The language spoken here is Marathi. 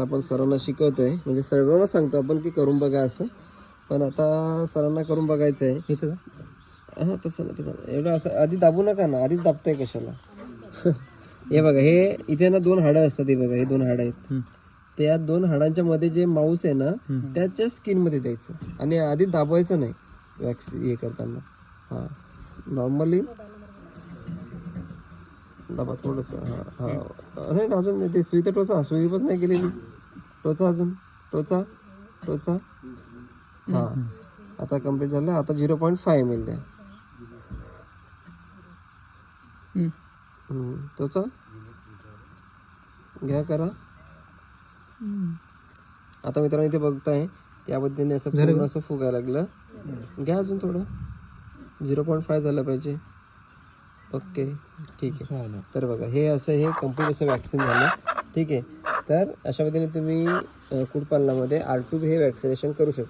आपण सरांना शिकवतोय, म्हणजे सर्वांना सांगतो आपण की करून बघा असं, पण आता सरांना करून बघायचं आहे. हां तसं नाही, तसं एवढं असं आधी दाबू नका ना, आधीच दाबताय कशाला. हे बघा, हे इथे ना 2 हाडं असतात, हे बघा हे 2 हाडं आहेत. त्या 2 हाडांच्या मध्ये जे मांस आहे ना त्याच्या स्किनमध्ये द्यायचं आणि आधी दाबायचं नाही वॅक्स हे करताना. हां नॉर्मली दाबा थोडंसं. हां हां नाही अजून ते सुई तर टोचा, सुई पण नाही गेलेली. टोचा अजून, टोचा टोचा. हां आता कम्प्लीट झालं. आता 0.5 ml द्या. टोचा घ्या करा. आता मित्रांनो इथे बघताय त्या पद्धतीने असं पूर्ण असं फुगायला लागलं. घ्या अजून थोडं. 0.5 झालं पाहिजे. ओके ठीक आहे. तर बघा हे असं हे कम्प्लीट असं वॅक्सिन झालं. ठीक आहे. तर अशा पद्धतीने तुम्ही कुक्कुटपालनामध्ये R2 हे वॅक्सिनेशन करू शकता.